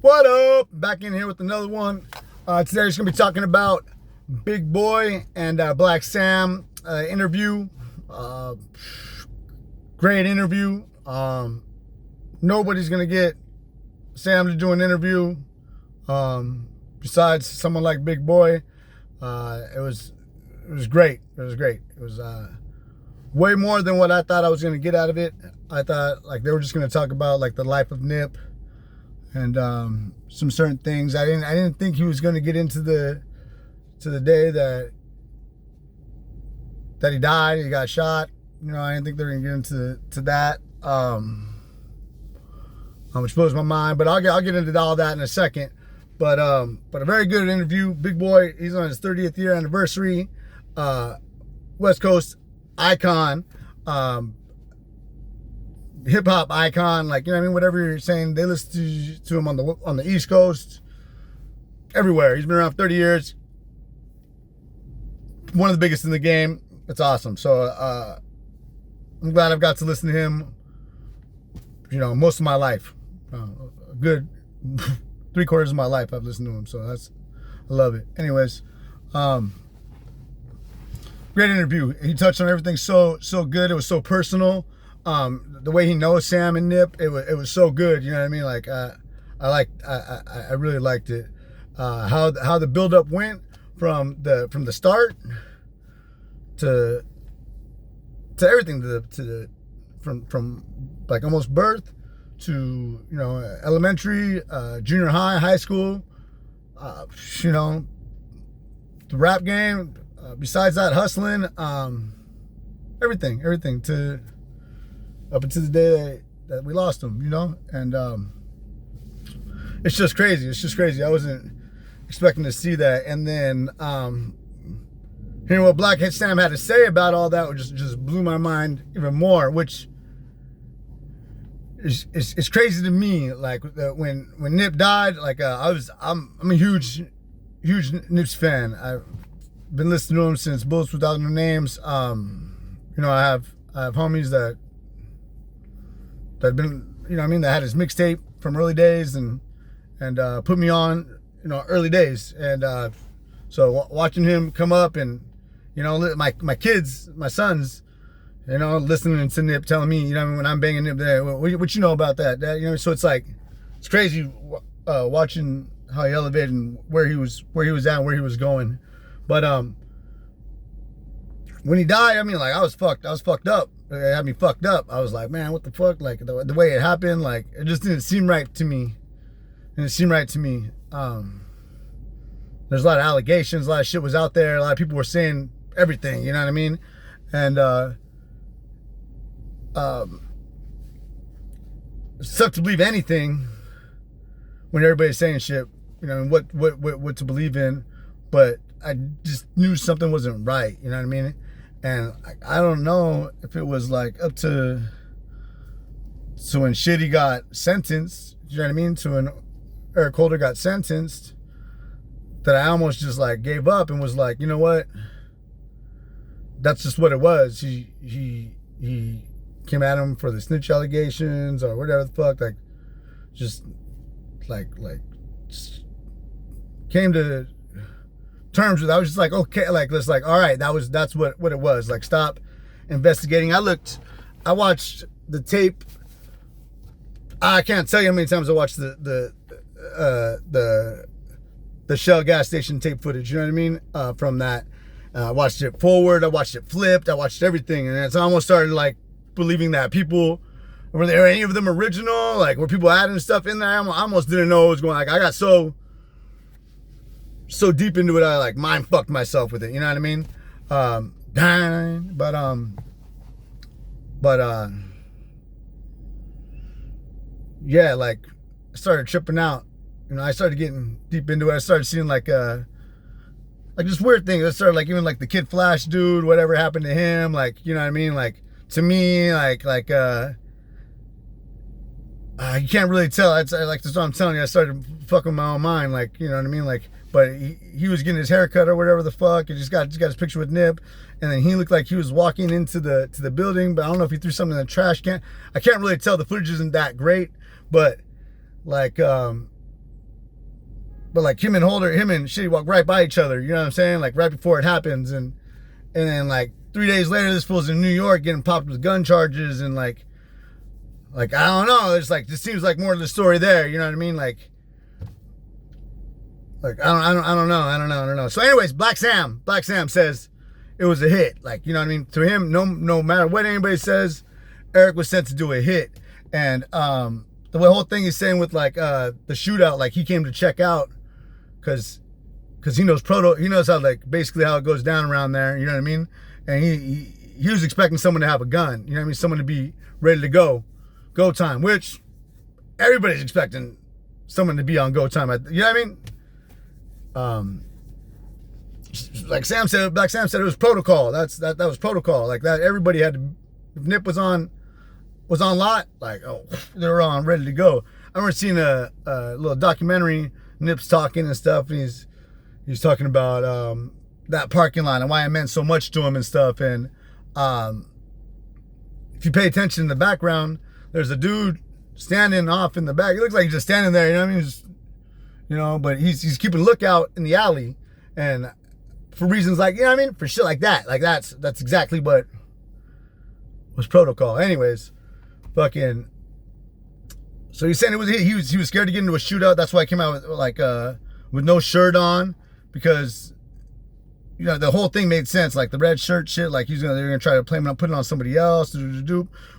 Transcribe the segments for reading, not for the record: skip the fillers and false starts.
What up? Back in here with another one. Today we're just gonna be talking about Big Boy and Blacc Sam interview. Great interview. Nobody's gonna get Sam to do an interview besides someone like Big Boy. It was great. It was great. It was way more than what I thought I was gonna get out of it. I thought like they were just gonna talk about like the life of Nip and some certain things. I didn't think he was going to get into the day that he died. He got shot. You know, I didn't think they were going to get into that, which blows my mind. But I'll get into all that in a second. But a very good interview. Big Boy, he's on his 30th year anniversary. West Coast icon. Hip hop icon, like, you know what I mean, whatever you're saying, they listen to him on the East Coast, everywhere. He's been around 30 years. One of the biggest in the game. It's awesome. So I'm glad I've got to listen to him, you know, most of my life. A good 3/4 of my life I've listened to him. So I love it. Anyways, great interview. He touched on everything so good. It was so personal. The way he knows Sam and Nip, it was so good. You know what I mean? Like I really liked it. How the build up went from the start to everything from like almost birth to, you know, elementary, junior high, high school, you know, the rap game. Besides that, hustling, everything to up until the day that we lost him, you know? And it's just crazy. It's just crazy. I wasn't expecting to see that. And then hearing what Blacc Sam had to say about all that just blew my mind even more, which is crazy to me. Like when Nip died, like I'm a huge Nipsey fan. I've been listening to him since Bullets Without No Names. You know, I have homies that been, you know what I mean, that had his mixtape from early days and put me on, you know, early days. And so watching him come up and, you know, my kids, my sons, you know, listening to Nip telling me, you know, when I'm banging Nip there, what you know about that? You know, so it's like, it's crazy watching how he elevated and where he was at and where he was going. But when he died, I mean, like, I was fucked up. It had me fucked up. I was like, man, what the fuck? Like, the way it happened, like, it just didn't seem right to me. There's a lot of allegations, a lot of shit was out there. A lot of people were saying everything, you know what I mean? And it's tough to believe anything when everybody's saying shit, you know, and what to believe in. But I just knew something wasn't right, you know what I mean? And I don't know if it was like up to when Shitty got sentenced, you know what I mean? To when Eric Holder got sentenced, that I almost just like gave up and was like, you know what? That's just what it was. He came at him for the snitch allegations or whatever the fuck, like just came to terms with. I was just like, okay, like let's like, all right, that's what it was. Like, stop investigating. I watched the tape. I can't tell you how many times I watched the Shell gas station tape footage, you know what I mean? From that. I watched it forward, I watched it flipped, I watched everything, and it's almost started like believing that people, were there any of them original? Like, were people adding stuff in there? I almost didn't know what was going on. Like, I got so deep into it, I like mind fucked myself with it, you know what I mean? Yeah, like I started tripping out, you know. I started getting deep into it. I started seeing like just weird things. I started like, even like the Kid Flash dude, whatever happened to him, like, you know what I mean? Like, to me, like you can't really tell. It's like, that's what I'm telling you. I started fucking my own mind, like, you know what I mean? Like, but he was getting his hair cut or whatever the fuck. He just got his picture with Nip, and then he looked like he was walking into the building, but I don't know if he threw something in the trash can. I can't really tell. The footage isn't that great, but like but like him and Shitty walk right by each other. You know what I'm saying? Like right before it happens, and then like 3 days later, this fool's in New York getting popped with gun charges, and like I don't know. It's like this seems like more of the story there. You know what I mean? Like I don't know. So anyways, Blacc Sam says it was a hit. Like, you know what I mean? To him, no matter what anybody says, Eric was sent to do a hit. And the whole thing he's saying with like the shootout, like he came to check out because he knows how like basically how it goes down around there. You know what I mean? And he was expecting someone to have a gun. You know what I mean? Someone to be ready to go time, which everybody's expecting someone to be on go time. You know what I mean? Like Blacc Sam said, it was protocol. That was protocol. Like that, everybody had to. If Nip was on lot, like they were on ready to go. I remember seeing a little documentary. Nip's talking and stuff, and he's talking about that parking lot and why it meant so much to him and stuff. And if you pay attention in the background, there's a dude standing off in the back. He looks like he's just standing there. You know what I mean? Just, but he's keeping a lookout in the alley, and for reasons like, you know what I mean, for shit like that. Like that's exactly what was protocol. Anyways, fucking. So he's saying he was scared to get into a shootout. That's why I came out with no shirt on, because the whole thing made sense. Like the red shirt shit, like they're gonna try to play him up, put it on somebody else,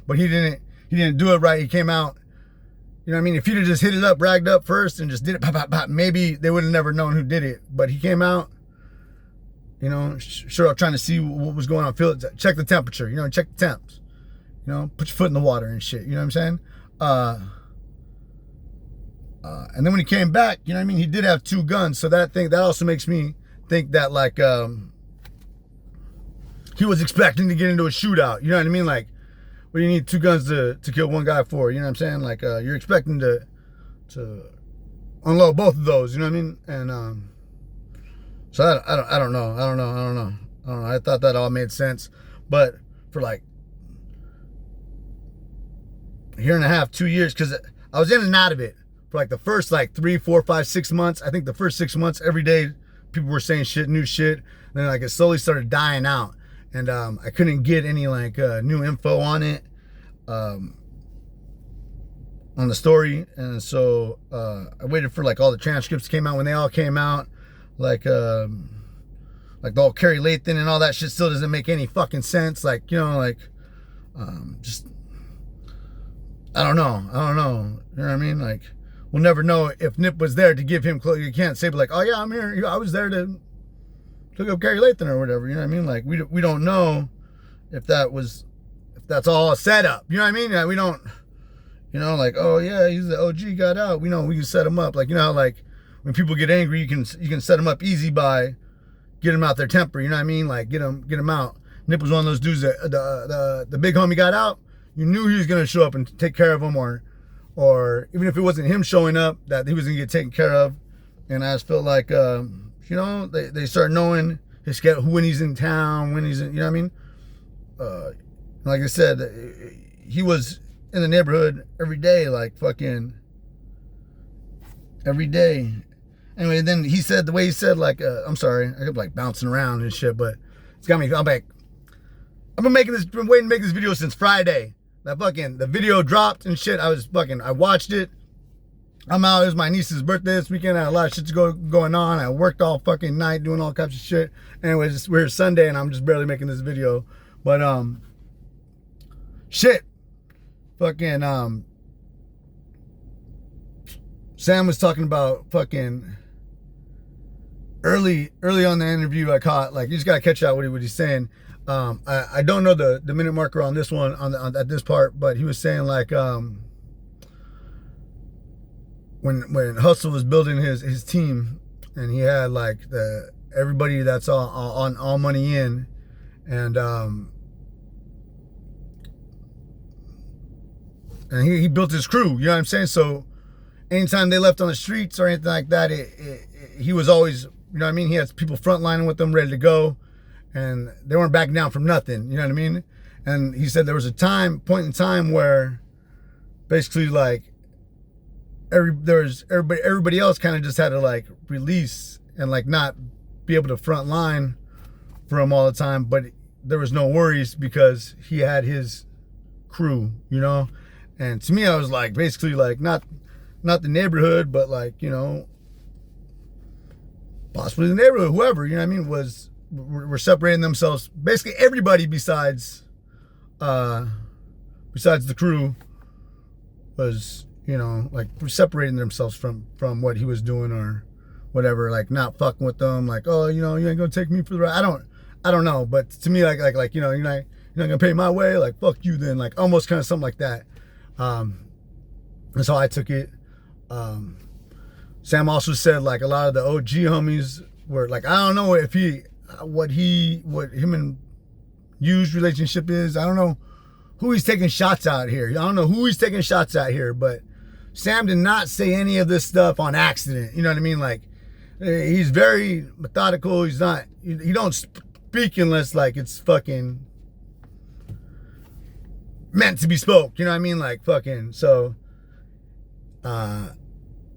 but he didn't do it right. He came out. You know what I mean? If he'd have just hit it up, ragged up first, and just did it, pop, pop, pop, maybe they would have never known who did it. But he came out, sure, trying to see what was going on. Check the temperature, check the temps. Put your foot in the water and shit. You know what I'm saying? And then when he came back, you know what I mean? He did have 2 guns. So that also makes me think that like he was expecting to get into a shootout. You know what I mean? Like, what do you need 2 guns to kill one guy for? You know what I'm saying? Like, you're expecting to unload both of those. You know what I mean? And so I don't know. I thought that all made sense, but for like a year and a half, 2 years, because I was in and out of it for like the first like 3, 4, 5, 6 months. I think the first 6 months, every day people were saying new shit. And then like it slowly started dying out. And I couldn't get any like new info on it, on the story. And so I waited for like all the transcripts came out. When they all came out, like the whole Carrie Lathan and all that shit still doesn't make any fucking sense. Like, just I don't know. You know what I mean? Like, we'll never know if Nip was there to give him clothes. You can't say, but like, oh yeah, I'm here. I was there to took up Carrie Lathan or whatever. You know what I mean? Like, we don't know if that's all set up. You know what I mean? We don't, like, oh yeah, he's the OG, got out. We know we can set him up. Like, how like when people get angry, you can set them up easy by get them out their temper. You know what I mean? Like, get them out. Nip was one of those dudes that the big homie got out. You knew he was gonna show up and take care of him, or even if it wasn't him showing up, that he was gonna get taken care of. And I just felt like, they start knowing his schedule, when he's in town, when he's in, you know what I mean? Like I said, he was in the neighborhood every day, like fucking every day. Anyway, then he said, the way he said, like, I'm sorry, I kept like bouncing around and shit, but it's got me, I'm back. Been waiting to make this video since Friday. The video dropped and shit. I watched it. I'm out. It was my niece's birthday this weekend. I had a lot of shit going on. I worked all fucking night doing all kinds of shit. Anyways, we're Sunday and I'm just barely making this video. But shit. Fucking Sam was talking about fucking early on the interview. I caught, like, you just gotta catch out what he's saying. I don't know the minute marker on this one at this part, but he was saying like when Hussle was building his team, and he had like everybody that's all money in, and he built his crew. You know what I'm saying? So anytime they left on the streets or anything like that, he was always, you know what I mean? He had people frontlining with them, ready to go. And they weren't backing down from nothing, you know what I mean? And he said there was a point in time where basically like everybody else kind of just had to like release and like not be able to front line for him all the time, but there was no worries because he had his crew, you know. And to me, I was like, basically like not the neighborhood, but like, you know, possibly the neighborhood, whoever, you know what I mean, were separating themselves. Basically everybody besides the crew was, you know, like separating themselves from what he was doing or whatever, like not fucking with them, like, oh, you know, you ain't gonna take me for the ride. I don't know, but to me, like, you know, you're not gonna pay my way, like, fuck you then, like, almost kind of something like that. That's how I took it. Sam also said, like, a lot of the OG homies were, like, I don't know what him and Yu's relationship is. I don't know who he's taking shots out here. I don't know who he's taking shots at here, but Sam did not say any of this stuff on accident. You know what I mean? Like, he's very methodical. He don't speak unless, like, it's fucking meant to be spoke. You know what I mean? Like, fucking, so,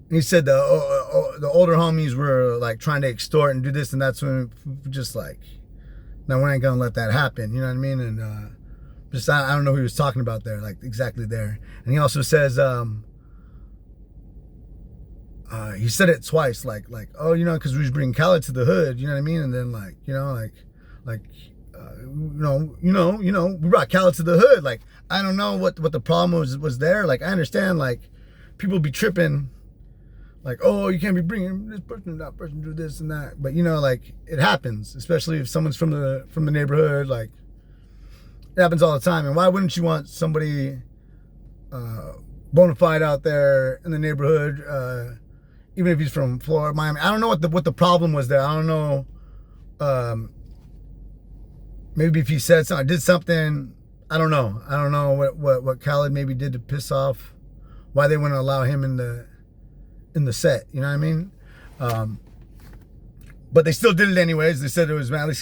he said the older homies were, like, trying to extort and do this, and that's when just, like, no, we ain't gonna let that happen. You know what I mean? And, just, I don't know who he was talking about there, like, exactly there. And he also says, he said it twice, like, oh, you know, because we was bringing Khaled to the hood, you know what I mean? And then, like, you know, we brought Khaled to the hood. Like, I don't know what the problem was there. Like, I understand, like, people be tripping, like, oh, you can't be bringing this person, that person, do this and that. But, you know, like, it happens, especially if someone's from the neighborhood. Like, it happens all the time. And why wouldn't you want somebody bona fide out there in the neighborhood, even if he's from Florida, Miami? I don't know what the problem was there. I don't know. Maybe if he said something, did something, I don't know. I don't know what Khaled maybe did to piss off, why they wouldn't allow him in the set. You know what I mean? But they still did it anyways. They said it was mad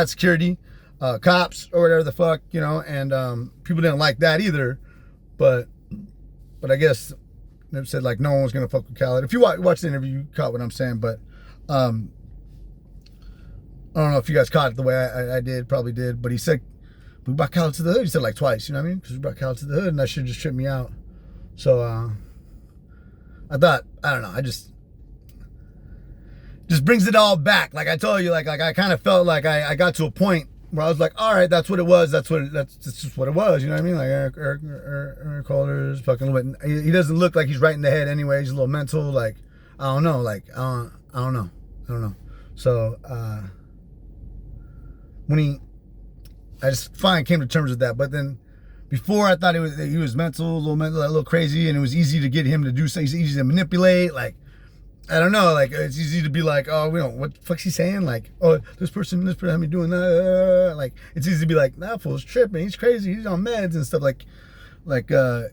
security, cops or whatever the fuck, you know. And people didn't like that either. But I guess they said, like, no one was gonna fuck with Khaled. If you watch the interview, you caught what I'm saying. But I don't know if you guys caught it the way I did, probably did. But he said, we brought Khaled to the hood. He said, like, twice, you know what I mean? Because we brought Khaled to the hood, and that shit just tripped me out. So I thought, I don't know, I just brings it all back. Like I told you, like I kind of felt like I got to a point where I was like, all right, that's what it was. That's just what it was. You know what I mean? Like Eric Holder's fucking a little bit. He doesn't look like he's right in the head anyway. He's a little mental. Like, I don't know. Like, I don't know. So, I just finally came to terms with that. But then before, I thought he was mental, a little crazy, and it was easy to get him to do something. He's easy to manipulate. Like, I don't know. Like, it's easy to be like, oh, we don't. What the fuck's he saying? Like, oh, this person had me doing that. Like, it's easy to be like, that fool's tripping. He's crazy. He's on meds and stuff. Like, I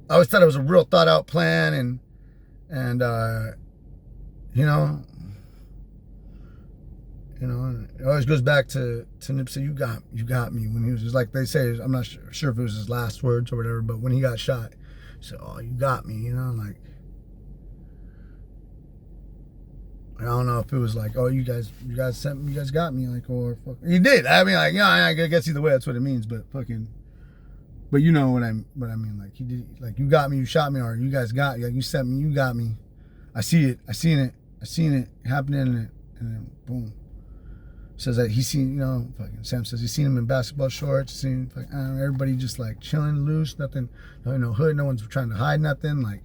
always thought it was a real thought out plan, and you know, and it always goes back to Nipsey. You got me, when he was just, like they say, I'm not sure if it was his last words or whatever, but when he got shot, he said, oh, you got me, you know, like, I don't know if it was like, oh, you guys sent me, you guys got me, like, or fuck, he did. I mean, like, you know, I guess either way, that's what it means. But fucking, but you know what I mean. Like, he did, like, you got me, you shot me, or you guys got, like, you sent me, you got me. I see it, I seen it happening, and then boom. Says that he's seen, you know, fucking Sam says he's seen him in basketball shorts, seen like, I don't know, everybody just like chilling loose, nothing, no hood, no one's trying to hide nothing, like,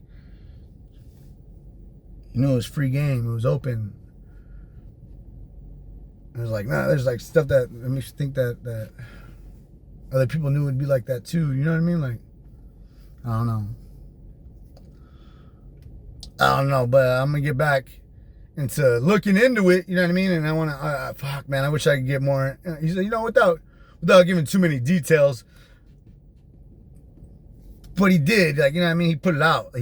you know, it was free game, it was open. And it was like, nah, there's like stuff that makes you think that other people knew it would be like that too, you know what I mean? Like, I don't know, but I'm gonna get back into looking into it, you know what I mean? And I want to, fuck, man, I wish I could get more. He said, you know, without giving too many details. But he did, like, you know what I mean? He put it out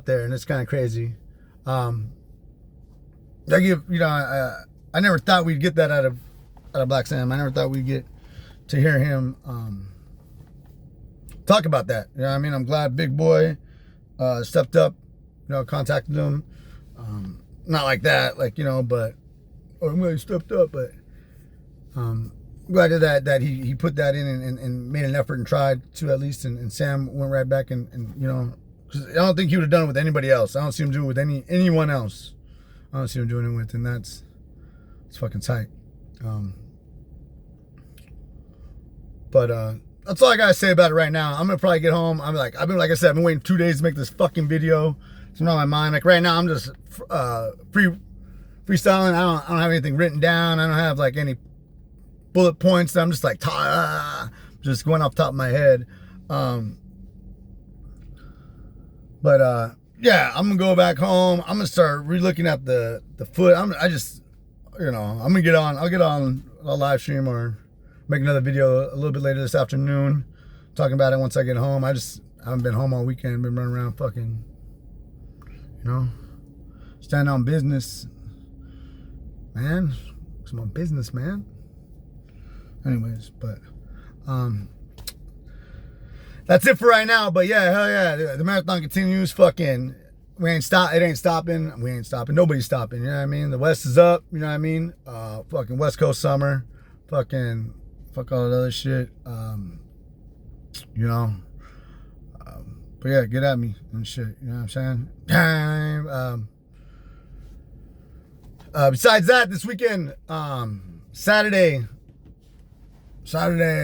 there, and it's kind of crazy. I never thought we'd get that out of Blacc Sam. I never thought we'd get to hear him talk about that. You know what I mean? I'm glad Big Boy stepped up, contacted him. Not like that, like, but, or I'm glad he stepped up, but glad that he put that in and made an effort and tried to at least, and Sam went right back and because I don't think he would have done it with anybody else. I don't see him doing it with anyone else. I don't see him doing it with, and it's fucking tight. But that's all I gotta say about it right now. I'm gonna probably get home. Like I said, I've been waiting 2 days to make this fucking video. It's not on my mind. Like right now, I'm just freestyling. I don't have anything written down. I don't have like any bullet points. I'm just like just going off the top of my head. But yeah, I'm gonna go back home. I'm gonna start re-looking at the foot. I'm gonna get on. I'll get on a live stream or make another video a little bit later this afternoon, talking about it once I get home. I haven't been home all weekend. Been running around fucking, standing on business, man. It's my business, man. Anyways, but that's it for right now. But yeah, hell yeah, the marathon continues. Fucking, it ain't stopping. We ain't stopping. Nobody's stopping. You know what I mean? The West is up. You know what I mean? Fucking West Coast summer. Fucking fuck all that other shit. But yeah, get at me and shit. You know what I'm saying? Besides that, this weekend, Saturday,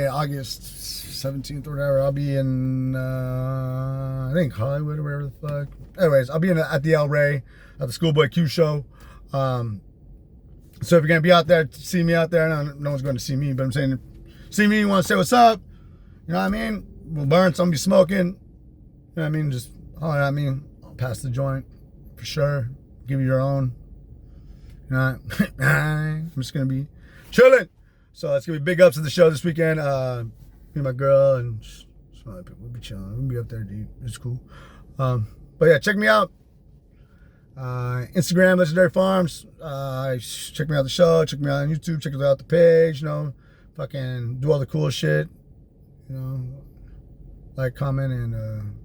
August 17th or whatever, I'll be in, I think Hollywood or wherever the fuck. Anyways, I'll be at the El Rey at the Schoolboy Q show. So if you're going to be out there, see me out there, no one's going to see me, but I'm saying, see me, you want to say what's up, you know what I mean? We'll burn, some be smoking, you know what I mean? Just, I'll pass the joint for sure, give you your own, you know, I'm just going to be chilling. So it's going to be big ups to the show this weekend. Me and my girl and some other people will be chilling. We'll be up there deep. It's cool. But yeah, check me out. Instagram, Legendary Farms. Check me out the show. Check me out on YouTube. Check out the page. Fucking do all the cool shit. Like, comment, and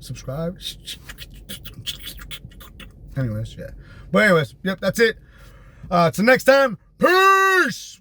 subscribe. Anyways, yeah. But anyways, yep, that's it. Till next time. Peace!